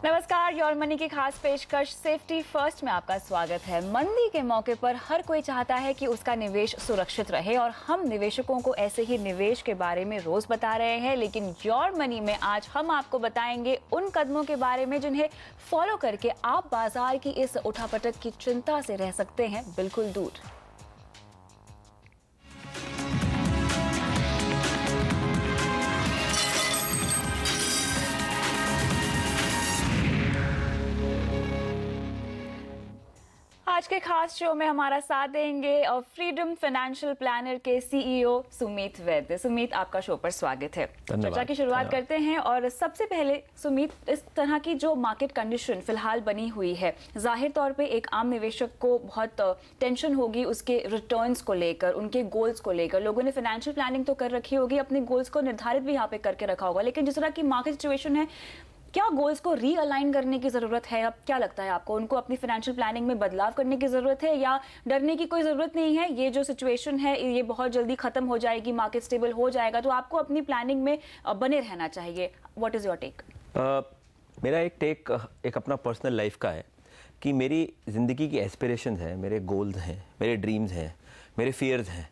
नमस्कार, your money की खास पेशकश सेफ्टी फर्स्ट में आपका स्वागत है। मंदी के मौके पर हर कोई चाहता है कि उसका निवेश सुरक्षित रहे और हम निवेशकों को ऐसे ही निवेश के बारे में रोज बता रहे हैं। लेकिन योर मनी में आज हम आपको बताएंगे उन कदमों के बारे में जिन्हें फॉलो करके आप बाजार की इस उठापटक की चिंता से रह सकते हैं बिल्कुल दूर। आज के खास शो में हमारा साथ देंगे फ्रीडम फाइनेंशियल प्लानर के सीईओ सुमीत वैद्य। सुमीत, आपका शो पर स्वागत है। चर्चा की शुरुआत करते हैं और सबसे पहले सुमीत, इस तरह की जो मार्केट कंडीशन फिलहाल बनी हुई है, जाहिर तौर पे एक आम निवेशक को बहुत टेंशन होगी उसके रिटर्न्स को लेकर, उनके गोल्स को लेकर। लोगों ने फाइनेंशियल प्लानिंग तो कर रखी होगी, अपने गोल्स को निर्धारित भी यहाँ पे करके रखा होगा, लेकिन जिस तरह की मार्केट सिचुएशन है, क्या गोल्स को रीअलाइन करने की जरूरत है? अब क्या लगता है आपको, उनको अपनी फाइनेंशियल प्लानिंग में बदलाव करने की जरूरत है या डरने की कोई जरूरत नहीं है? ये जो सिचुएशन है ये बहुत जल्दी खत्म हो जाएगी, मार्केट स्टेबल हो जाएगा, तो आपको अपनी प्लानिंग में बने रहना चाहिए। What is your take? मेरा एक टेक एक अपना पर्सनल लाइफ का है कि मेरी जिंदगी की एस्पिरेशंस हैं, मेरे गोल्स हैं, मेरे ड्रीम्स हैं, मेरे फियर्स हैं,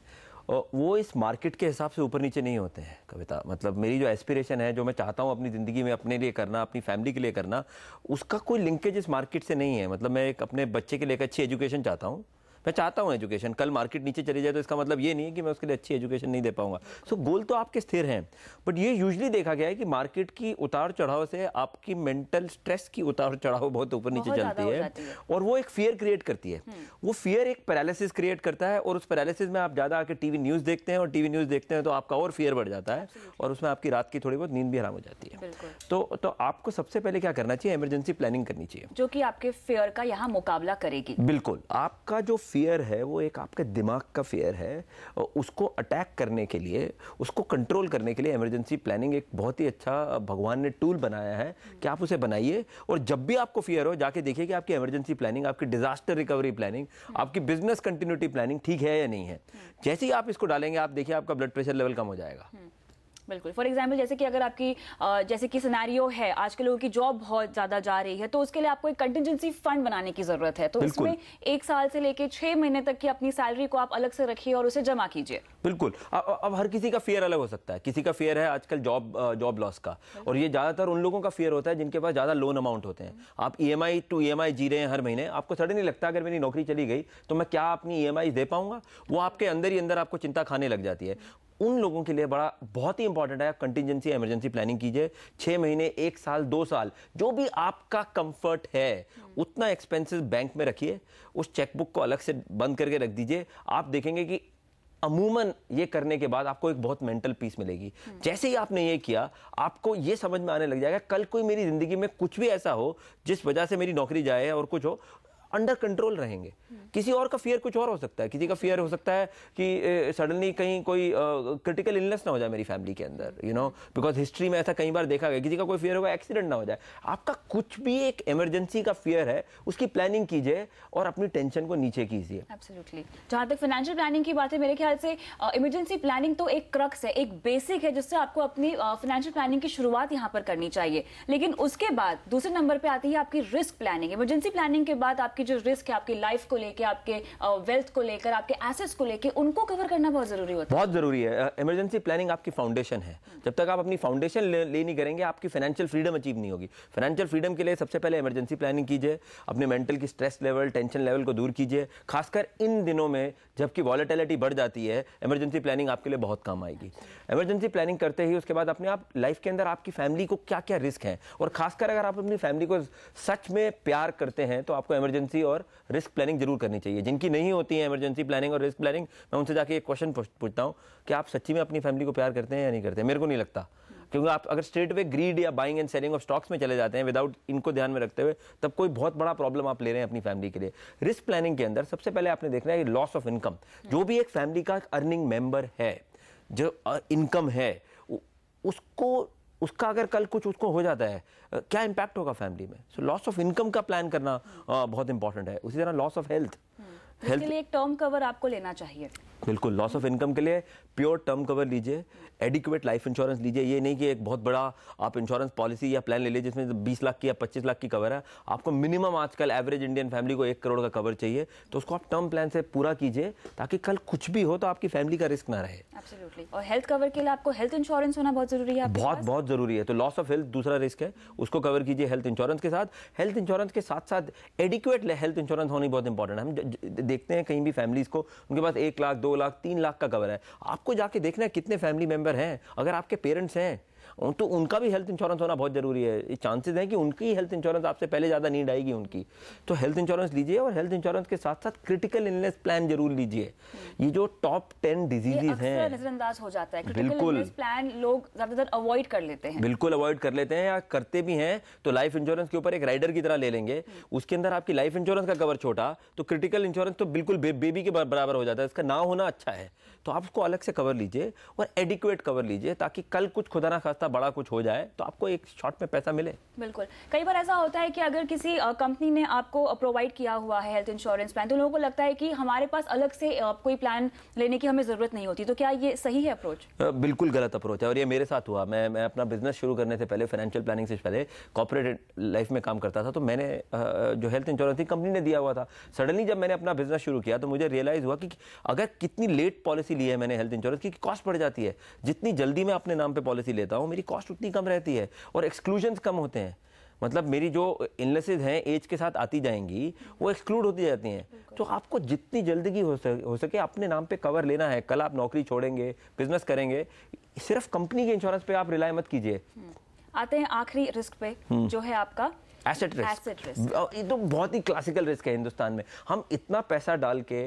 और वो इस मार्केट के हिसाब से ऊपर नीचे नहीं होते हैं। कविता, मतलब मेरी जो एस्पिरेशन है, जो मैं चाहता हूँ अपनी ज़िंदगी में अपने लिए करना, अपनी फैमिली के लिए करना, उसका कोई लिंकेज इस मार्केट से नहीं है। मतलब मैं एक अपने बच्चे के लिए अच्छी एजुकेशन चाहता हूँ, मैं चाहता हूँ एजुकेशन, कल मार्केट नीचे चली जाए तो इसका मतलब ये नहीं है कि मैं उसके लिए अच्छी एजुकेशन नहीं दे पाऊंगा। सो गोल तो आपके स्थिर हैं, बट ये यूजुअली देखा गया है कि मार्केट की उतार चढ़ाव से आपकी मेंटल स्ट्रेस की उतार चढ़ाव बहुत ऊपर नीचे चलती है और वो एक फियर क्रिएट करती है। वो फियर एक पैरालिसिस क्रिएट करता है और उस पैरालिसिस में आप ज़्यादा आके टीवी न्यूज़ देखते हैं और टीवी न्यूज़ देखते हैं तो आपका और फियर बढ़ जाता है और उसमें आपकी रात की थोड़ी बहुत नींद भी हराम हो जाती है। तो आपको सबसे पहले क्या करना चाहिए? इमरजेंसी प्लानिंग करनी चाहिए, जो कि आपके फियर का यहाँ मुकाबला करेगी। बिल्कुल, आपका जो फियर है वो एक आपके दिमाग का फियर है, उसको अटैक करने के लिए, उसको कंट्रोल करने के लिए इमरजेंसी प्लानिंग एक बहुत ही अच्छा भगवान ने टूल बनाया है कि आप उसे बनाइए। और जब भी आपको फियर हो, जाके देखिए कि आपकी इमरजेंसी प्लानिंग, आपकी डिजास्टर रिकवरी प्लानिंग, आपकी बिजनेस कंटिन्यूटी प्लानिंग ठीक है या नहीं है। जैसे ही आप इसको डालेंगे, आप देखिए आपका ब्लड प्रेशर लेवल कम हो जाएगा। बिल्कुल। फॉर एग्जाम्पल, जैसे कि अगर आपकी जैसे कि सिनेरियो है, आज के लोगों की जॉब बहुत ज्यादा जा रही है, तो उसके लिए आपको एक कंटिजेंसी फंड बनाने की जरूरत है। तो इसमें 1 साल से लेके 6 महीने तक की अपनी सैलरी को आप अलग से रखिए और उसे जमा कीजिए। बिल्कुल। अब हर किसी का फियर अलग हो सकता है। किसी का फियर है आजकल जॉब लॉस का, और ये ज्यादातर उन लोगों का फियर होता है जिनके पास ज्यादा लोन अमाउंट होते हैं। आप ईएमआई टू ईएमआई जी रहे हैं हर महीने, आपको सडनली लगता है अगर मेरी नौकरी चली गई तो मैं क्या अपनी ईएमआई दे पाऊंगा? वो आपके अंदर ही अंदर आपको चिंता खाने लग जाती है। उन लोगों के लिए बहुत ही इंपॉर्टेंट है, कंटिजेंसी इमरजेंसी प्लानिंग कीजिए। 6 महीने, 1 साल, 2 साल, जो भी आपका कंफर्ट है उतना एक्सपेंसेस बैंक में रखिए, उस चेकबुक को अलग से बंद करके रख दीजिए। आप देखेंगे कि अमूमन ये करने के बाद आपको एक बहुत मेंटल पीस मिलेगी। जैसे ही आपने ये किया, आपको ये समझ में आने लग जाएगा कल कोई मेरी जिंदगी में कुछ भी ऐसा हो जिस वजह से मेरी नौकरी जाए और कुछ हो, अंडर कंट्रोल रहेंगे। किसी और का फियर कुछ और हो सकता है। किसी का फियर हो सकता है कि सडनली कहीं कोई क्रिटिकल इलनेस ना हो जाए मेरी फैमिली के अंदर, बिकॉज हिस्ट्री में ऐसा कई बार देखा गया। किसी का कोई फियर होगा एक्सीडेंट ना हो जाए। आपका कुछ भी एक इमरजेंसी का फियर है, उसकी प्लानिंग कीजिए और अपनी टेंशन को नीचे कीजिए। एब्सोल्युटली। जहां तक फाइनेंशियल प्लानिंग की बात है, मेरे ख्याल से इमरजेंसी प्लानिंग तो एक क्रक्स है, एक बेसिक है जिससे आपको अपनी फाइनेंशियल प्लानिंग की शुरुआत यहाँ पर करनी चाहिए। लेकिन उसके बाद दूसरे नंबर पे आती है आपकी रिस्क प्लानिंग। इमरजेंसी प्लानिंग के बाद आपकी जो रिस्क है, आपकी लाइफ को लेकर, आपके वेल्थ को लेकर, आपके एसेट्स को लेकर, उनको कवर करना बहुत जरूरी होता है। बहुत जरूरी है। इमरजेंसी प्लानिंग आपकी फाउंडेशन है। जब तक आप अपनी फाउंडेशन ले नहीं करेंगे, आपकी फाइनेंशियल फ्रीडम अचीव नहीं होगी। फाइनेंशियल फ्रीडम के लिए सबसे पहले इमरजेंसी प्लानिंग कीजिए। अपने मेंटल की स्ट्रेस लेवल, टेंशन लेवल को दूर कीजिए। खासकर इन दिनों में जबकि वॉलेटिलिटी बढ़ जाती है, इमरजेंसी प्लानिंग आपके लिए बहुत काम आएगी। इमरजेंसी प्लानिंग करते ही उसके बाद अपने आप लाइफ के अंदर आपकी फैमिली को क्या क्या रिस्क है, और खासकर अगर आप अपनी फैमिली को सच में प्यार करते हैं तो आपको इमरजेंसी और रिस्क प्लानिंग जरूर करनी चाहिए। जिनकी नहीं होती है इमरजेंसी प्लानिंग और रिस्क प्लानिंग, मैं उनसे जाके एक क्वेश्चन पूछता हूं कि आप सच्ची में अपनी फैमिली को प्यार करते हैं या नहीं करते हैं? मेरे को नहीं लगता, क्योंकि आप अगर स्ट्रेट वे ग्रीड या buying and selling of stocks में चले जाते हैं विदाउट इनको ध्यान में रखते हुए, तब कोई बहुत बड़ा प्रॉब्लम आप ले रहे हैं अपनी फैमिली के लिए। रिस्क प्लानिंग के अंदर सबसे पहले आपने देखना है लॉस ऑफ इनकम। जो भी एक फैमिली का अर्निंग मेंबर है, जो इनकम है, उसका अगर कल कुछ उसको हो जाता है, क्या इम्पैक्ट होगा फैमिली में। सो लॉस ऑफ इनकम का प्लान करना बहुत इंपॉर्टेंट है। उसी तरह लॉस ऑफ हेल्थ, इसके लिए एक टर्म कवर आपको लेना चाहिए। बिल्कुल, लॉस ऑफ इनकम के लिए प्योर टर्म कवर लीजिए, एडिक्वेट लाइफ इंश्योरेंस लीजिए। ये नहीं कि एक बहुत बड़ा आप इंश्योरेंस पॉलिसी या प्लान ले लीजिए जिसमें 20 लाख की या 25 लाख की कवर है। आपको मिनिमम आजकल एवरेज इंडियन फैमिली को 1 करोड़ का कवर चाहिए, तो उसको आप टर्म प्लान से पूरा कीजिए ताकि कल कुछ भी हो तो आपकी फैमिली का रिस्क ना रहे। एब्सोल्युटली। और हेल्थ कवर के लिए आपको हेल्थ इंश्योरेंस होना बहुत जरूरी है। बहुत जरूरी है। तो लॉस ऑफ हेल्थ दूसरा रिस्क है, उसको कवर कीजिए हेल्थ इंश्योरेंस के साथ। हेल्थ इंश्योरेंस के साथ साथ एडिक्वेट हेल्थ इंश्योरेंस होनी बहुत इंपॉर्टेंट है। हम देखते हैं कहीं भी फैमिलीज को उनके पास 1 लाख, 2 लाख, 3 लाख का कवर है। आपको जाके देखना है कितने फैमिली मेंबर हैं। अगर आपके पेरेंट्स हैं तो उनका भी हेल्थ इंश्योरेंस होना बहुत जरूरी है। चांसेस हैं कि उनकी हेल्थ इंश्योरेंस आपसे पहले ज्यादा नीड आएगी उनकी। तो हेल्थ इंश्योरेंस लीजिए और हेल्थ इंश्योरेंस के साथ साथ क्रिटिकल इलनेस प्लान जरूर लीजिए। ये जो टॉप 10 डिजीजेज हैं, नजरअंदाज हो जाता है। क्रिटिकल इलनेस प्लान लोग ज्यादातर अवॉइड कर लेते हैं। बिल्कुल अवॉइड कर लेते हैं, या करते भी हैं तो लाइफ इंश्योरेंस के ऊपर एक राइडर की तरह ले लेंगे। उसके अंदर आपकी लाइफ इंश्योरेंस का कवर छोटा, तो क्रिटिकल इंश्योरेंस तो बिल्कुल बेबी के बराबर हो जाता है। इसका ना होना अच्छा है। तो आप उसको अलग से कवर लीजिए और एडिक्वेट कवर लीजिए ताकि कल कुछ खुदा ना खास्ता बड़ा कुछ हो जाए तो आपको एक शॉट में पैसा मिले। बिल्कुल। कई बार ऐसा होता है कि अगर किसी कंपनी ने आपको प्रोवाइड किया हुआ है हेल्थ इंश्योरेंस प्लान, तो लोगों को लगता है कि हमारे पास अलग से कोई प्लान लेने की हमें जरूरत नहीं होती। तो क्या ये सही है अप्रोच? बिल्कुल गलत अप्रोच है और ये मेरे साथ हुआ। मैं अपना बिजनेस शुरू करने से पहले, फाइनेंशियल प्लानिंग से पहले कॉर्पोरेट लाइफ में काम करता था। तो मैंने जो हेल्थ इंश्योरेंस थी कंपनी ने दिया हुआ था। सडनली जब मैंने अपना बिजनेस शुरू किया तो मुझे रियलाइज हुआ कि अगर कितनी लेट पॉलिसी ली है मैंने हेल्थ इंश्योरेंस की, कॉस्ट बढ़ जाती है। जितनी जल्दी मैं अपने नाम पे पॉलिसी लेता हूं मेरी कॉस्ट उतनी कम रहती है और एक्सक्लूजन्स कम होते हैं। मतलब मेरी जो इलनेसेस हैं एज के साथ आती जाएंगी वो एक्सक्लूड होती जाती हैं। तो आपको जितनी जल्दी हो सके अपने नाम पे कवर लेना है। कल आप नौकरी छोड़ेंगे, बिजनेस करेंगे, सिर्फ कंपनी के इंश्योरेंस पे आप रिलाय मत कीजिए। आते हैं आखिरी रिस्क पे, जो है आपका एसेट रिस्क। ये तो बहुत ही क्लासिकल रिस्क है हिंदुस्तान में। हम इतना पैसा डाल के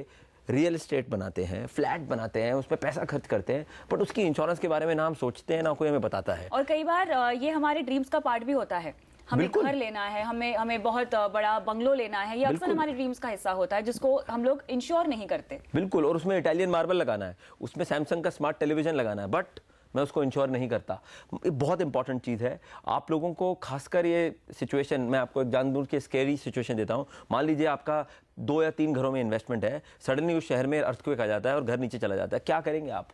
रियल एस्टेट बनाते हैं, फ्लैट बनाते हैं, उस पर पैसा खर्च करते हैं, बट उसकी इंश्योरेंस के बारे में ना हम सोचते हैं ना कोई हमें बताता है। और कई बार ये हमारे ड्रीम्स का पार्ट भी होता है। हमें घर लेना है, हमें बहुत बड़ा बंगलो लेना है, ये अक्सर हमारे ड्रीम्स का हिस्सा होता है जिसको हम लोग इंश्योर नहीं करते। बिल्कुल। और उसमें इटालियन मार्बल लगाना है, उसमें सैमसंग का स्मार्ट टेलीविजन लगाना है, बट मैं उसको इंश्योर नहीं करता। ये बहुत इंपॉर्टेंट चीज़ है। आप लोगों को खासकर ये सिचुएशन, मैं आपको एक जानबूझ के स्कैरी सिचुएशन देता हूँ। मान लीजिए आपका 2 या 3 घरों में इन्वेस्टमेंट है, सडनली उस शहर में अर्थक्वेक आ जाता है और घर नीचे चला जाता है, क्या करेंगे आप?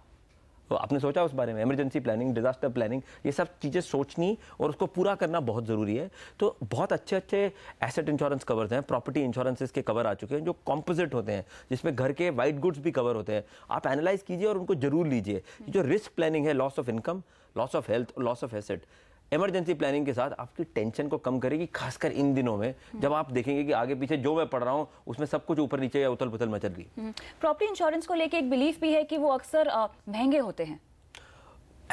तो आपने सोचा उस बारे में? इमरजेंसी प्लानिंग, डिजास्टर प्लानिंग, ये सब चीज़ें सोचनी और उसको पूरा करना बहुत ज़रूरी है। तो बहुत अच्छे अच्छे एसेट इंश्योरेंस कवर्स हैं, प्रॉपर्टी इंश्योरेंसेस के कवर आ चुके हैं जो कॉम्पोजिट होते हैं, जिसमें घर के वाइट गुड्स भी कवर होते हैं। आप एनालाइज कीजिए और उनको जरूर लीजिए। जो रिस्क प्लानिंग है, loss of income, loss of health, loss of asset, emergency planning के साथ आपकी टेंशन को कम करेगी, खासकर इन दिनों में जब आप देखेंगे कि आगे पीछे जो मैं पढ़ रहा हूँ उसमें सब कुछ ऊपर नीचे या उथल पुथल मचल रही। प्रॉपर्टी इंश्योरेंस को लेके एक बिलीफ भी है कि वो अक्सर महंगे होते हैं।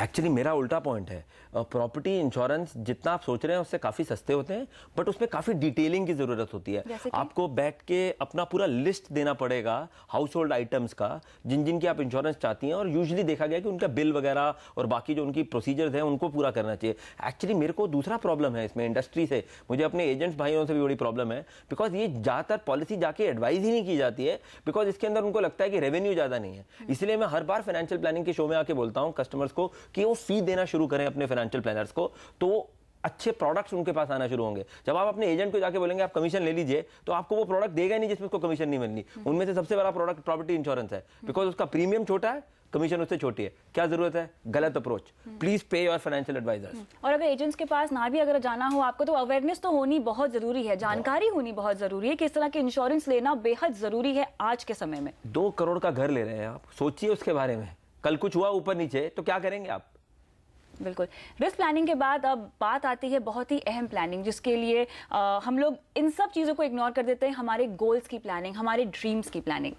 एक्चुअली मेरा उल्टा पॉइंट है। प्रॉपर्टी इंश्योरेंस जितना आप सोच रहे हैं उससे काफ़ी सस्ते होते हैं, बट उसमें काफ़ी डिटेलिंग की ज़रूरत होती है। आपको बैठ के अपना पूरा लिस्ट देना पड़ेगा हाउस होल्ड आइटम्स का, जिन जिन की आप इंश्योरेंस चाहती हैं, और यूजुअली देखा गया कि उनका बिल वगैरह और बाकी जो उनकी प्रोसीजर्स हैं उनको पूरा करना चाहिए। एक्चुअली मेरे को दूसरा प्रॉब्लम है इसमें इंडस्ट्री से, मुझे अपने एजेंट्स भाइयों से भी बड़ी प्रॉब्लम है, बिकॉज ये ज़्यादातर पॉलिसी जाके एडवाइज ही नहीं की जाती है, बिकॉज इसके अंदर उनको लगता है कि रेवेन्यू ज़्यादा नहीं है। इसलिए मैं हर बार फाइनेंशियल प्लानिंग के शो में आके बोलता हूँ कस्टमर्स को कि वो फी देना शुरू करें अपने फाइनेंशियल प्लानर्स को, तो अच्छे प्रोडक्ट्स उनके पास आना शुरू होंगे। जब आप अपने एजेंट को जाके बोलेंगे आप कमीशन ले लीजिए, तो आपको वो प्रोडक्ट देगा नहीं जिसमें उसको कमीशन नहीं मिलनी। उनमें से सबसे बड़ा प्रोडक्ट प्रॉपर्टी इंश्योरेंस है, बिकॉज उसका प्रीमियम छोटा है, कमीशन उससे छोटी है। क्या जरूरत है? गलत approach. Please pay your financial advisors. और अगर एजेंट्स के पास ना भी अगर जाना हो आपको, तो अवेयरनेस तो होनी बहुत जरूरी है, जानकारी होनी बहुत जरूरी है कि इस तरह के इंश्योरेंस लेना बेहद जरूरी है आज के समय में। 2 करोड़ का घर ले रहे हैं आप, सोचिए उसके बारे में, कल कुछ हुआ ऊपर नीचे तो क्या करेंगे आप? बिल्कुल। रिस्क प्लानिंग के बाद अब बात आती है बहुत ही अहम प्लानिंग, जिसके लिए हम लोग इन सब चीजों को इग्नोर कर देते हैं, हमारे गोल्स की प्लानिंग, हमारे ड्रीम्स की planning.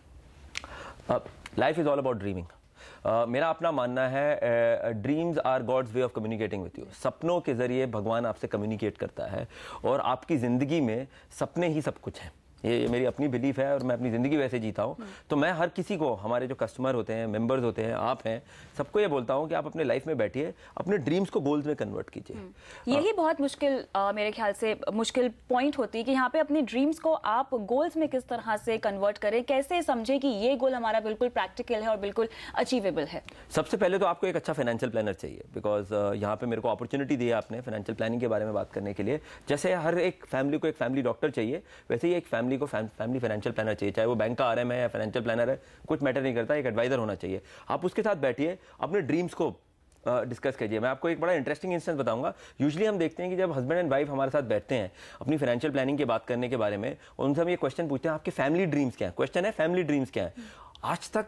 Life is all about dreaming. मेरा अपना मानना है dreams are God's way of communicating with you. सपनों के जरिए भगवान आपसे कम्युनिकेट करता है और आपकी जिंदगी में सपने ही सब कुछ हैं। ये मेरी अपनी बिलीफ है और मैं अपनी ज़िंदगी वैसे जीता हूँ। तो मैं हर किसी को, हमारे जो कस्टमर होते हैं, मेंबर्स होते हैं, आप हैं, सबको ये बोलता हूँ कि आप अपने लाइफ में बैठिए, अपने ड्रीम्स को गोल्स में कन्वर्ट कीजिए। यही बहुत मुश्किल, मेरे ख्याल से मुश्किल पॉइंट होती है कि यहाँ पे अपने ड्रीम्स को आप गोल्स में किस तरह से कन्वर्ट करें, कैसे समझें कि ये गोल हमारा बिल्कुल प्रैक्टिकल है और बिल्कुल अचीवेबल है। सबसे पहले तो आपको एक अच्छा फाइनेंशियल प्लानर चाहिए, बिकॉज यहाँ पे मेरे को अपॉर्चुनिटी दी है आपने फाइनेंशियल प्लानिंग के बारे में बात करने के लिए। जैसे हर एक फैमिली को एक फैमिली डॉक्टर चाहिए, वैसे ही एक फैमिली को फैमिली फाइनेंशियल प्लानर चाहिए। चाहे वो बैंक का आरएम है या फाइनेंशियल प्लानर है, कुछ मैटर नहीं करता, एक एडवाइजर होना चाहिए। आप उसके साथ बैठिए, अपने ड्रीम्स को डिस्कस कीजिए। मैं आपको एक बड़ा इंटरेस्टिंग इंस्टेंस बताऊंगा। यूजुअली हम देखते हैं कि जब हस्बैंड एंड वाइफ हमारे साथ बैठते हैं अपनी फाइनेंशियल प्लानिंग की बात करने के बारे में, और उनसे हम ये क्वेश्चन पूछते हैं आपके फैमिली ड्रीम्स क्या है। क्वेश्चन है फैमिली ड्रीम्स क्या है। आज तक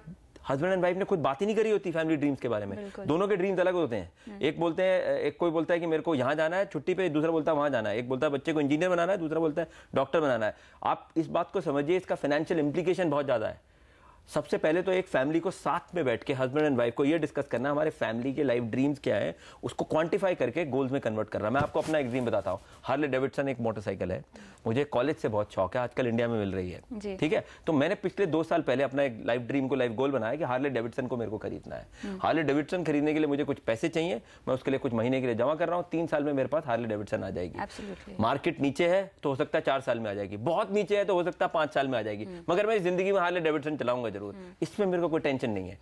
हस्बैंड एंड वाइफ ने खुद बात ही नहीं करी होती फैमिली ड्रीम्स के बारे में। दोनों के ड्रीम्स अलग होते हैं। एक बोलते हैं, एक कोई बोलता है कि मेरे को यहाँ जाना है छुट्टी पे, दूसरा बोलता है वहाँ जाना है। एक बोलता है बच्चे को इंजीनियर बनाना है, दूसरा बोलता है डॉक्टर बनाना है। आप इस बात को समझिए, इसका फाइनेंशियल इंप्लीकेशन बहुत ज़्यादा है। सबसे पहले तो एक फैमिली को साथ में बैठ के हस्बैंड एंड वाइफ को ये डिस्कस करना हमारे फैमिली के लाइफ ड्रीम्स क्या है, उसको क्वांटिफाई करके गोल्स में कन्वर्ट करना। मैं आपको अपना एग्जाम बताता हूँ। हार्ले डेविडसन एक मोटरसाइकिल है, मुझे कॉलेज से बहुत शौक है, आजकल इंडिया में मिल रही है, ठीक है। तो मैंने पिछले 2 साल पहले अपना एक लाइफ ड्रीम को, लाइफ गोल बनाया कि हार्ले डेविडसन को मेरे को खरीदना है। हार्ले डेविडसन खरीदने के लिए मुझे कुछ पैसे चाहिए, मैं उसके लिए कुछ महीने के लिए जमा कर रहा हूँ। 3 साल में मेरे पास हार्ले डेविडसन आ जाएगी। मार्केट नीचे है तो हो सकता है 4 साल में आ जाएगी, बहुत नीचे है तो हो सकता है 5 साल में आ जाएगी, मगर मैं जिंदगी में हार्ले डेविडसन चलाऊंगा जरूर। इसमें मेरे को कोई टेंशन नहीं है।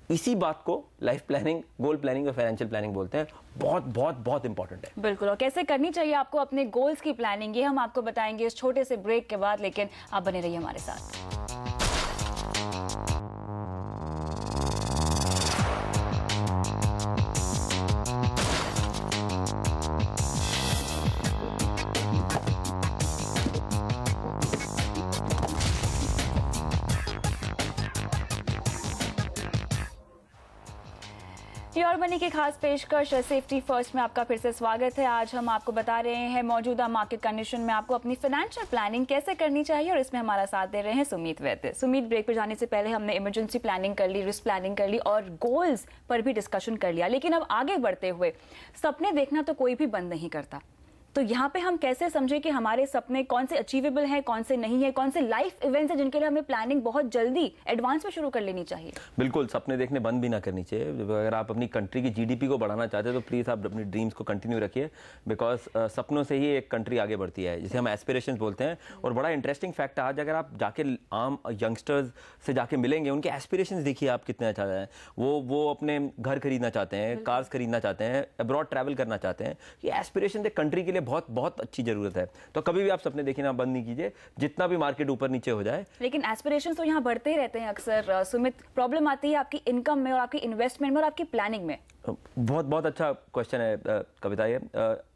इसी बात को लाइफ प्लानिंग, गोल प्लानिंग और फाइनेंशियल प्लानिंग बोलते हैं। बहुत बहुत बहुत इंपॉर्टेंट है। बिल्कुल। और कैसे करनी चाहिए आपको अपने गोल्स की प्लानिंग, ये हम आपको बताएंगे इस छोटे से ब्रेक के बाद, लेकिन आप बने रहिए हमारे साथ। योर मनी की खास पेशकश सेफ्टी फर्स्ट में आपका फिर से स्वागत है। आज हम आपको बता रहे हैं मौजूदा मार्केट कंडीशन में आपको अपनी फाइनेंशियल प्लानिंग कैसे करनी चाहिए, और इसमें हमारा साथ दे रहे हैं सुमीत वैद्य। सुमीत, ब्रेक पर जाने से पहले हमने इमरजेंसी प्लानिंग कर ली, रिस्क प्लानिंग कर ली और गोल्स पर भी डिस्कशन कर लिया, लेकिन अब आगे बढ़ते हुए सपने देखना तो कोई भी बंद नहीं करता। तो यहाँ पे हम कैसे समझे कि हमारे सपने कौन से अचीवेबल हैं, कौन से नहीं है, कौन से लाइफ इवेंट्स हैं जिनके लिए हमें प्लानिंग बहुत जल्दी एडवांस में शुरू कर लेनी चाहिए? बिल्कुल, सपने देखने बंद भी ना करनी चाहिए। अगर आप अपनी कंट्री की जीडीपी को बढ़ाना चाहते हैं तो प्लीज़ आप अपनी ड्रीम्स को कंटिन्यू रखिए, बिकॉज सपनों से ही एक कंट्री आगे बढ़ती है, जिसे हम एस्पिरेशंस बोलते हैं। और बड़ा इंटरेस्टिंग फैक्ट, आज अगर आप जाके आम यंगस्टर्स से जाके मिलेंगे, उनके एस्पिरेशंस देखिए आप कितने अच्छा है। वो अपने घर खरीदना चाहते हैं, कार्स खरीदना चाहते हैं, अब्रॉड ट्रैवल करना चाहते हैं। ये एस्पिरेशन एक कंट्री के लिए बहुत बहुत अच्छी जरूरत है। तो कभी भी आप सपने देखना बंद नहीं कीजिए, जितना भी मार्केट ऊपर नीचे हो जाए। लेकिन एस्पिरेशंस तो यहाँ बढ़ते ही रहते हैं अक्सर। सुमित, प्रॉब्लम आती है आपकी इनकम में और आपकी इन्वेस्टमेंट में और आपकी प्लानिंग में। बहुत बहुत अच्छा क्वेश्चन है कविता। ये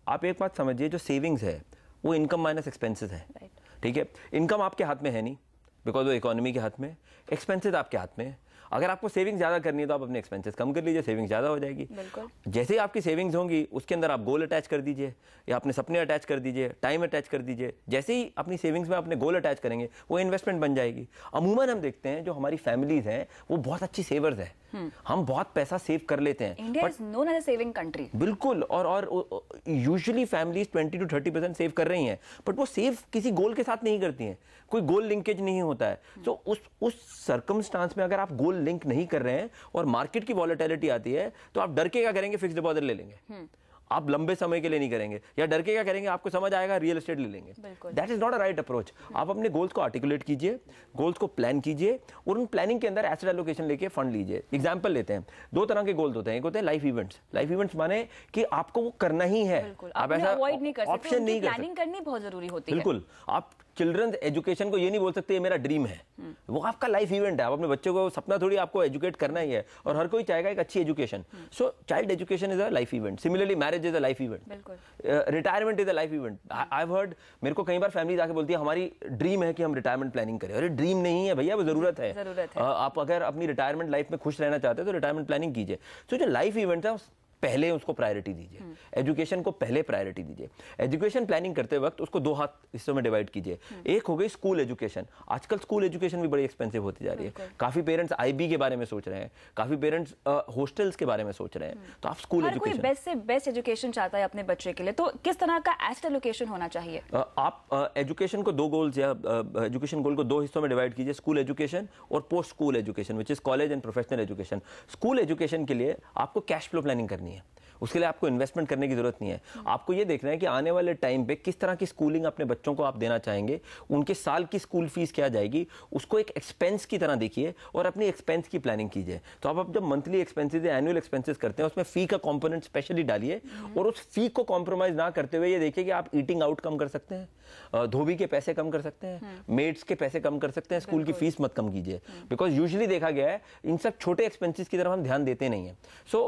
आप एक बात समझिए, जो सेविंग्स है वो इनकम माइनस एक्सपेंसेस है, ठीक है। इनकम आपके हाथ में है नहीं, बिकॉज वो इकोनॉमी के हाथ में। एक्सपेंसेस आपके हाथ में है। अगर आपको सेविंग्स ज्यादा करनी है तो आप अपने एक्सपेंसेस कम कर लीजिए, सेविंग्स ज्यादा हो जाएगी। जैसे ही आपकी सेविंग्स होंगी, उसके अंदर आप गोल अटैच कर दीजिए या अपने सपने अटैच कर दीजिए, टाइम अटैच कर दीजिए। जैसे ही अपनी सेविंग्स में अपने गोल अटैच करेंगे, वो इन्वेस्टमेंट बन जाएगी। अमूमन हम देखते हैं जो हमारी फैमिलीज हैं वो बहुत अच्छी सेवर्स हैं। हम बहुत पैसा सेव कर लेते हैं। India is known as a saving country. बिल्कुल। और यूजुअली फैमिलीज 20 to 30% सेव कर रही हैं, बट वो सेव किसी गोल के साथ नहीं करती हैं, कोई गोल लिंकेज नहीं होता है। तो उस सर्कमस्टांस में अगर आप गोल लिंक नहीं कर रहे हैं और मार्केट की वॉलेटिलिटी आती है, तो आप डर के क्या करेंगे, फिक्स डिपॉजिट ले लेंगे। आप लंबे समय के लिए नहीं करेंगे, या डर के क्या करेंगे, आपको समझ आएगा रियल एस्टेट ले लेंगे। That is not a right approach. आप अपने गोल्स को आर्टिकुलेट कीजिए, गोल्स को प्लान कीजिए, और उन प्लानिंग के अंदर एसेट एलोकेशन लेके फंड लीजिए। एग्जांपल लेते हैं, 2 तरह के गोल्स होते हैं। एक होते हैं लाइफ इवेंट्स। लाइफ इवेंट्स माने कि आपको वो करना ही है, आप ऐसा अवॉइड नहीं कर सकते, ऑप्शन नहीं कर सकते। प्लानिंग करनी बहुत जरूरी होती है। बिल्कुल। आप चिल्ड्रंस एजुकेशन को ये नहीं बोल सकते ये मेरा ड्रीम है, वो आपका लाइफ इवेंट है। आप अपने बच्चों को सपना थोड़ी आपको एजुकेट करना ही है, और हर कोई चाहेगा एक अच्छी education. So child education is a life event. Similarly marriage is a life event, retirement is a life event. I have heard, मेरे को कई बार फैमिली आके बोलती है हमारी ड्रीम है कि हम रिटायरमेंट प्लानिंग करें। अरे ड्रीम नहीं है भैया, वो जरूरत है। आप अगर अपनी रिटायरमेंट लाइफ में खुश रहना चाहते हैं तो रिटायरमेंट प्लानिंग कीजिए। सो जो लाइफ इवेंट है पहले उसको प्रायोरिटी दीजिए, एजुकेशन को पहले प्रायोरिटी दीजिए। एजुकेशन प्लानिंग करते वक्त उसको 2 हिस्सों में डिवाइड कीजिए। एक हो गई स्कूल एजुकेशन। आजकल स्कूल एजुकेशन भी बड़ी एक्सपेंसिव होती जा रही है। काफी पेरेंट्स आईबी के बारे में सोच रहे हैं, काफी पेरेंट्स हॉस्टल्स के बारे में सोच रहे हैं। तो आप स्कूल एजुकेशन, बेस्ट से बेस्ट एजुकेशन चाहता है अपने बच्चे के लिए, तो किस तरह का एसेट एलोकेशन होना चाहिए? आप एजुकेशन को 2 गोल्स या एजुकेशन गोल को 2 हिस्सों में डिवाइड कीजिए, स्कूल एजुकेशन और post school education, which is college and professional education. School education के लिए आपको कैश फ्लो प्लानिंग करनी है, उसके लिए आपको इन्वेस्टमेंट करने की जरूरत नहीं है। आपको ये देखना है कि आने वाले टाइम पे किस तरह की स्कूलिंग अपने बच्चों को आप देना चाहेंगे, उनके साल की स्कूल फीस क्या जाएगी, उसको एक एक्सपेंस की तरह देखिए और अपनी एक्सपेंस की प्लानिंग कीजिए। तो आप जब मंथली एक्सपेंसेस या एनुअल एक्सपेंसेस करते हैं, उसमें फी का कंपोनेंट स्पेशली डालिए और उस फी को कॉम्प्रोमाइज ना करते हुए ये देखिए कि आप ईटिंग आउट कम कर सकते हैं, धोबी के पैसे कम कर सकते हैं, मेड्स के पैसे कम कर सकते हैं, स्कूल की फीस मत कम कीजिए। बिकॉज यूजुअली देखा गया है इन सब छोटे एक्सपेंसेस की तरफ हम ध्यान देते नहीं है। सो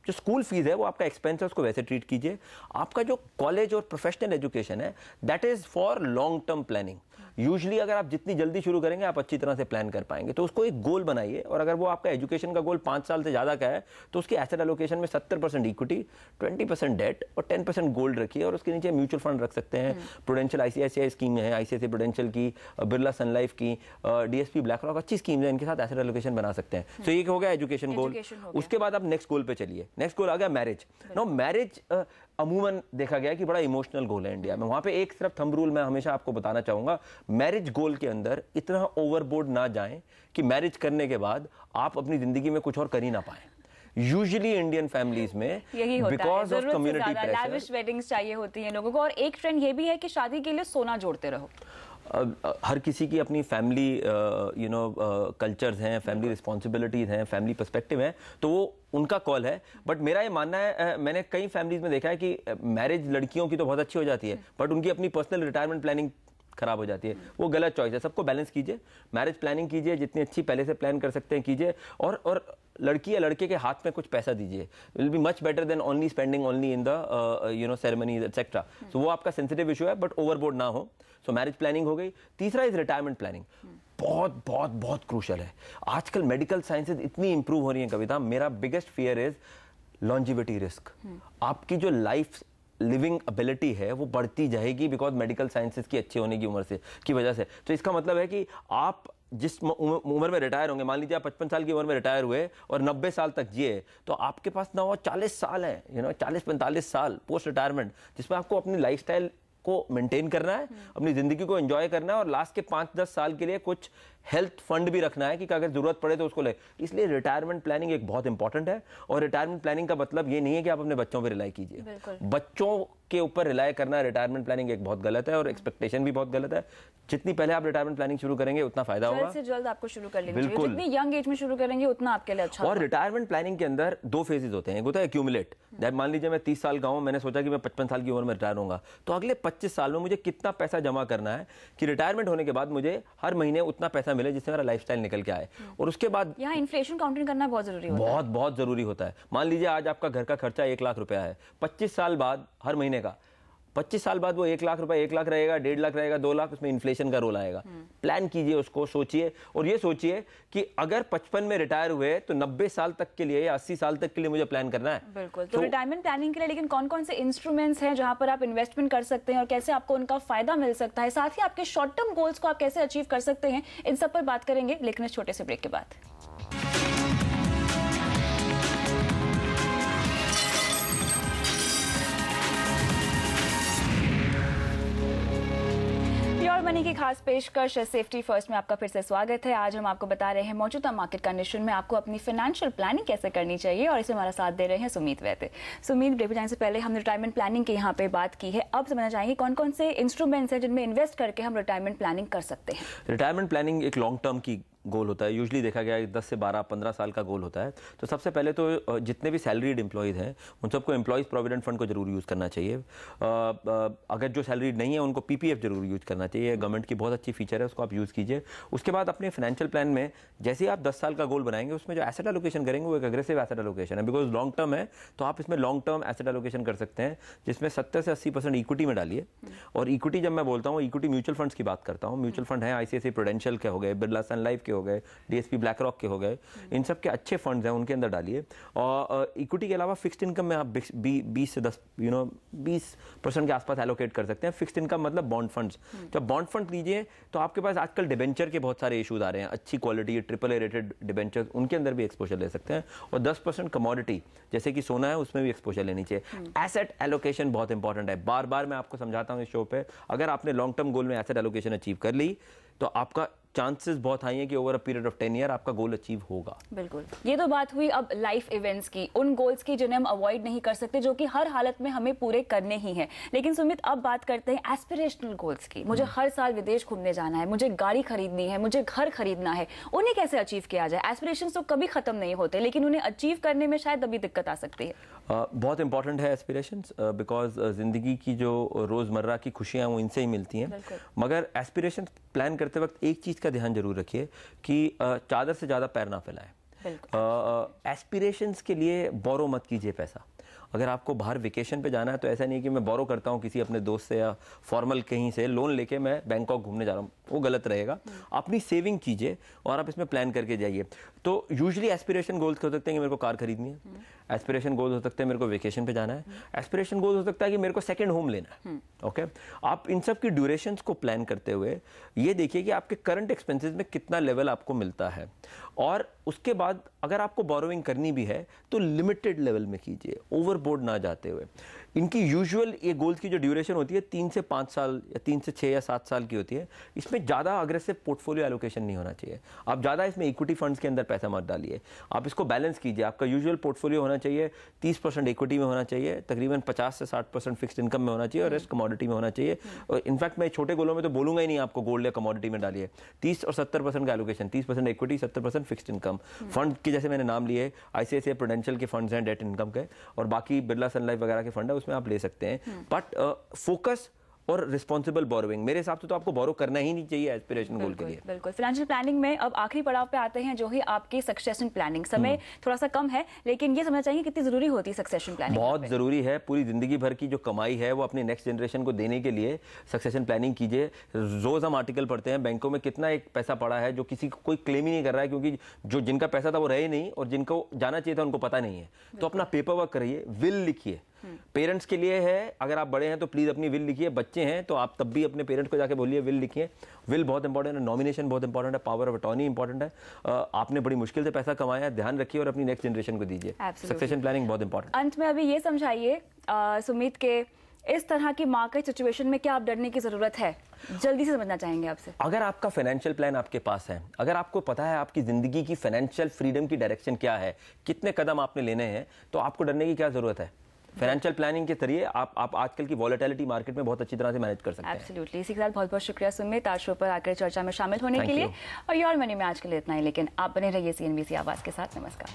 जो स्कूल फीस है वो आपका एक्सपेंस है, उसको वैसे ट्रीट कीजिए। आपका जो कॉलेज और प्रोफेशनल एजुकेशन है that is for long term planning. Usually अगर आप जितनी जल्दी शुरू करेंगे आप अच्छी तरह से प्लान कर पाएंगे। तो उसको एक गोल बनाइए और अगर वो आपका एजुकेशन का गोल 5 साल से ज्यादा का है तो उसकी एसेट एलोकेशन में 70% इक्विटी, 20% डेट और 10% गोल्ड रखिए और उसके नीचे म्यूचुअल फंड रख सकते हैं। प्रूडेंशियल आईसीआईसीआई स्कीम है, आईसीआईसीआई प्रूडेंशियल की, बिरला सन लाइफ की, डीएसपी ब्लैक रॉक, अच्छी स्कीम है, इनके साथ एसेट एलोकेशन बना सकते हैं। तो ये हो गया एजुकेशन गोल। उसके बाद आप नेक्स्ट गोल पे चलिए। नेक्स्ट गोल आ गया मैरिज। नो मैरिज अमूमन देखा गया कि बड़ा इमोशनल गोल है इंडिया में। वहां पे एक सिर्फ थंब रूल मैं हमेशा आपको बताना चाहूंगा, मैरिज गोल के अंदर इतना ओवरबोर्ड ना जाएं कि मैरिज करने के बाद आप अपनी जिंदगी में कुछ और कर ही ना पाएं। यूजुअली इंडियन फैमिलीज में यही होता है, because of community pressure, lavish weddings चाहिए होती हैं लोगों को। और एक ट्रेंड ये भी है कि शादी के लिए सोना जोड़ते रहो। हर किसी की अपनी फैमिली कल्चर्स हैं, फैमिली रिस्पॉन्सिबिलिटीज हैं, फैमिली पर्सपेक्टिव है, तो वो उनका कॉल है। बट मेरा ये मानना है, मैंने कई फैमिलीज में देखा है कि मैरिज लड़कियों की तो बहुत अच्छी हो जाती है बट उनकी अपनी पर्सनल रिटायरमेंट प्लानिंग खराब हो जाती है। वो गलत चॉइस है। सबको बैलेंस कीजिए, मैरिज प्लानिंग कीजिए, जितनी अच्छी पहले से प्लान कर सकते हैं कीजिए, और लड़की या लड़के के हाथ में कुछ पैसा दीजिए। Will be much better than only spending only in the ceremonies etcetera. So वो आपका सेंसिटिव इशू है बट ओवरबोर्ड ना हो। सो मैरिज प्लानिंग हो गई। तीसरा इज रिटायरमेंट प्लानिंग। बहुत बहुत बहुत क्रूशल है। आजकल मेडिकल साइंसेज इतनी इंप्रूव हो रही है कविता, मेरा biggest fear is longevity risk. आपकी जो लाइफ लिविंग एबिलिटी है वो बढ़ती जाएगी बिकॉज मेडिकल साइंसेज की अच्छी होने की उम्र से की वजह से। तो इसका मतलब है कि आप जिस उम्र में रिटायर होंगे, मान लीजिए आप 55 साल की उम्र में रिटायर हुए और 90 साल तक जिए, तो आपके पास ना वो 40 साल है, 40-45 साल पोस्ट रिटायरमेंट, जिसमें आपको अपनी लाइफस्टाइल को मेंटेन करना है, अपनी जिंदगी को एंजॉय करना है और लास्ट के 5-10 साल के लिए कुछ हेल्थ फंड भी रखना है कि अगर जरूरत पड़े तो उसको ले। इसलिए रिटायरमेंट प्लानिंग एक बहुत इंपॉर्टेंट है। और रिटायरमेंट प्लानिंग का मतलब ये नहीं है कि आप अपने बच्चों पर रिलाई कीजिए। बच्चों के ऊपर रिलाई करना रिटायरमेंट प्लानिंग एक बहुत गलत है और एक्सपेक्टेशन भी बहुत गलत है। जितनी पहले आप रिटायरमेंट प्लानिंग शुरू करेंगे उतना फायदा होगा। जल्द से जल्द आपको शुरू कर लेनी चाहिए। जितनी यंग एज में शुरू करेंगे उतना आपके लिए अच्छा। और रिटायरमेंट प्लानिंग के अंदर 2 फेजेस होते हैं। एक होता है एक्यूमुलेट, मान लीजिए मैं 30 साल का हूं, मैंने सोचा कि मैं 55 साल की उम्र में रिटायर होऊंगा, तो अगले 25 साल में मुझे कितना पैसा जमा करना है कि रिटायरमेंट होने के बाद मुझे हर महीने उतना पैसा मिले जिससे मेरा लाइफस्टाइल निकल के आए। और उसके बाद यहाँ इन्फ्लेशन काउंटिंग करना बहुत जरूरी होता है। बहुत जरूरी होता है। मान लीजिए आज आपका घर का खर्चा 1 लाख रुपया है, 25 साल बाद हर महीने का 25 साल बाद वो 1 लाख रुपए 1 लाख रहेगा, 1.5 लाख रहेगा, 2 लाख, उसमें इन्फ्लेशन का रोल आएगा। प्लान कीजिए उसको, सोचिए और ये सोचिए कि अगर 55 में रिटायर हुए तो 90 साल तक के लिए या 80 साल तक के लिए मुझे प्लान करना है। बिल्कुल। तो रिटायरमेंट प्लानिंग के लिए लेकिन कौन कौन से इंस्ट्रूमेंट्स हैं जहां पर आप इन्वेस्टमेंट कर सकते हैं और कैसे आपको उनका फायदा मिल सकता है, साथ ही आपके शॉर्ट टर्म गोल्स को आप कैसे अचीव कर सकते हैं, इन सब पर बात करेंगे लेकिन इस छोटे से ब्रेक के बाद। मनी की खास पेशकश सेफ्टी फर्स्ट में आपका फिर से स्वागत है। आज हम आपको बता रहे हैं मौजूदा मार्केट कंडीशन में आपको अपनी फाइनेंशियल प्लानिंग कैसे करनी चाहिए और इसमें हमारा साथ दे रहे हैं सुमीत वैद्य। सुमीत, ब्रेक जाने से पहले हमने रिटायरमेंट प्लानिंग की यहाँ पे बात की है, अब समझना चाहेंगे कौन कौन से इंस्ट्रूमेंट्स हैं जिनमें इन्वेस्ट करके हम रिटायरमेंट प्लानिंग कर सकते हैं। रिटायरमेंट प्लानिंग एक लॉन्ग टर्म की गोल होता है। यूजुअली देखा गया है 10 से 12-15 साल का गोल होता है। तो सबसे पहले तो जितने भी सैलरीड एम्प्लॉयज़ हैं उन सबको एम्प्लॉयज़ प्रोविडेंट फंड को जरूर यूज़ करना चाहिए। अगर जो सैलरीड नहीं है उनको पीपीएफ जरूर यूज़ करना चाहिए। गवर्नमेंट की बहुत अच्छी फीचर है, उसको आप यूज़ कीजिए। उसके बाद अपने फाइनेंशियल प्लान में जैसे ही आप 10 साल का गोल बनाएंगे उसमें जो एसेट एलोकेशन करेंगे वो एक एग्रेसिव एसेट एलोकेशन है, बिकॉज लॉन्ग टर्म है। तो आप इसमें लॉन्ग टर्म एसेट एलोकेशन कर सकते हैं जिसमें 70 से 80% इक्विटी में डालिए। और इक्विटी जब मैं बोलता हूँ, इक्विटी म्यूचुअल फंड्स की बात करता हूँ। म्यूचुअल फंड है आईसीआईसीआई प्रूडेंशियल के हो गए, बिरला सन लाइफ के के हो गए, DSP ब्लैक रॉक के हो गए, इन सब के अच्छे फंड्स हैं उनके अंदर डालिए। और इक्विटी के अलावा फिक्स्ड इनकम में आप 20 से 20% के आसपास एलोकेट कर सकते हैं। फिक्स्ड इनकम मतलब बॉन्ड फंड्स। जब बॉन्ड फंड लीजिए तो आपके पास आजकल डिबेंचर के बहुत सारे इशूज आ रहे हैं, अच्छी क्वालिटी AAA रेटेड डिबेंचर, उनके अंदर भी एक्सपोजर ले सकते हैं। और 10% कमोडिटी जैसे कि सोना है उसमें भी एक्सपोजर लेनी चाहिए। एसेट एलोकेशन बहुत इंपॉर्टेंट है, बार बार मैं आपको समझाता हूं इस शो पे। अगर आपने लॉन्ग टर्म गोल में एसेट एलोकेशन अचीव कर ली तो आपका चांसेस बहुत हाई है कि over a period of 10 year आपका गोल अचीव होगा। बिल्कुल, ये तो बात हुई अब लाइफ इवेंट्स की, उन गोल्स की जिन्हें हम अवॉइड नहीं कर सकते, जो कि हर हालत में हमें पूरे करने ही हैं। लेकिन सुमित, अब बात करते हैं एस्पिरेशनल गोल्स की। मुझे हर साल विदेश घूमने जाना है, मुझे गाड़ी खरीदनी है, मुझे घर खरीदना है। उन्हें कैसे अचीव किया जाए? एस्पिरेशंस तो कभी खत्म नहीं होते, लेकिन उन्हें अचीव करने में शायद अभी दिक्कत आ सकती है। बहुत इंपॉर्टेंट है एस्पिरेशंस, बिकॉज जिंदगी की जो रोजमर्रा की खुशियां वो इनसे ही मिलती हैं। मगर एस्पिरेशन प्लान करते वक्त एक चीज का ध्यान जरूर रखिए कि चादर से ज्यादा पैर ना फैलाएं। एस्पिरेशंस के लिए बोरो मत कीजिए पैसा। अगर आपको बाहर वेकेशन पे जाना है तो ऐसा नहीं है कि मैं बोरो करता हूँ किसी अपने दोस्त से या फॉर्मल कहीं से लोन लेके मैं बैंकॉक घूमने जा रहा हूँ, वो गलत रहेगा। अपनी सेविंग कीजिए और आप इसमें प्लान करके जाइए। तो यूजुअली एस्पिरेशन गोल्स हो सकते हैं कि मेरे को कार खरीदनी है, एस्पिरेशन गोल्स हो सकते हैं मेरे को वेकेशन पे जाना है, एस्पिरेशन गोल्स हो सकता है कि मेरे को सेकंड होम लेना है। ओके, आप इन सब की ड्यूरेशंस को प्लान करते हुए ये देखिए कि आपके करंट एक्सपेंसेस में कितना लेवल आपको मिलता है, और उसके बाद अगर आपको बोरोइंग करनी भी है तो लिमिटेड लेवल में कीजिए, ओवरबोर्ड ना जाते हुए। इनकी यूजुअल ये गोल्स की जो ड्यूरेशन होती है 3 से 5 साल या 3 से 6 या 7 साल की होती है। इसमें ज़्यादा अग्रेसिव पोर्टफोलियो एलोकेशन नहीं होना चाहिए। आप ज़्यादा इसमें इक्विटी फंड्स के अंदर पैसा मत डालिए, आप इसको बैलेंस कीजिए। आपका यूजुअल पोर्टफोलियो होना चाहिए 30% इक्विटी में होना चाहिए, तकरीबन 50 से 60% फिक्स्ड इनकम में होना चाहिए और रेस्ट कमोडिटी में होना चाहिए। और इनफैक्ट मैं छोटे गोलों में तो बोलूंगा ही नहीं आपको गोल्ड या कमोडिटी में डालिए। 30 और 70% का allocation, 30% equity, 70% fixed income. Fund के जैसे मैंने नाम लिए ICICI प्रूडेंशियल के फंड्स हैं डेट इनकम के, और बाकी बिरला सन लाइफ वगैरह के फंड है, उसमें आप ले सकते हैं। बट फोकस और रिस्पॉन्सिबल बोरोइंग, मेरे हिसाब से तो आपको बोरो करना ही नहीं चाहिए एस्पिरेशन गोल के लिए। बिल्कुल। फाइनेंशियल प्लानिंग में अब आखिरी पड़ाव पे आते हैं, जो ही आपकी सक्सेशन प्लानिंग। समय थोड़ा सा कम है, लेकिन ये समझना चाहिए कितनी जरूरी होती है सक्सेशन प्लानिंग। बहुत जरूरी है। पूरी जिंदगी भर की जो कमाई है वो अपनी नेक्स्ट जनरेशन को देने के लिए सक्सेशन प्लानिंग कीजिए। रोज हम आर्टिकल पढ़ते हैं बैंकों में कितना एक पैसा पड़ा है जो किसी को कोई क्लेम ही नहीं कर रहा है, क्योंकि जो जिनका पैसा था वो रहे नहीं और जिनको जाना चाहिए था उनको पता नहीं है। तो अपना पेपर वर्क करिए, विल लिखिए। पेरेंट्स के लिए है, अगर आप बड़े हैं तो प्लीज अपनी विल लिखिए, बच्चे हैं तो आप तब भी अपने पेरेंट्स को जाके बोलिए विल लिखिए। विल बहुत इंपॉर्टेंट है, नॉमिनेशन बहुत इंपॉर्टेंट है, पावर ऑफ अटॉर्नी इंपॉर्टेंट है। आपने बड़ी मुश्किल से पैसा कमाया है, ध्यान रखिए और अपनी नेक्स्ट जनरेशन को दीजिए। सक्सेशन प्लानिंग बहुत इंपॉर्टेंट। अंत में अभी ये समझाइए सुमित के इस तरह की मार्केट सिचुएशन में क्या आप डरने की जरूरत है, जल्दी से समझना चाहेंगे आपसे। अगर आपका फाइनेंशियल प्लान आपके पास है, अगर आपको पता है आपकी जिंदगी की फाइनेंशियल फ्रीडम की डायरेक्शन क्या है, कितने कदम आपने लेने हैं, तो आपको डरने की क्या जरूरत है। फाइनेंशियल प्लानिंग के जरिए आप आजकल की वॉलेटिलिटी मार्केट में बहुत अच्छी तरह से मैनेज कर सकते हैं। एब्सोल्युटली। इसी के साथ बहुत बहुत शुक्रिया सुमित आज शो पर आकर चर्चा में शामिल होने के लिए। और योर मनी में आज के लिए इतना ही, लेकिन आप बने रहिए CNBC आवाज के साथ। नमस्कार।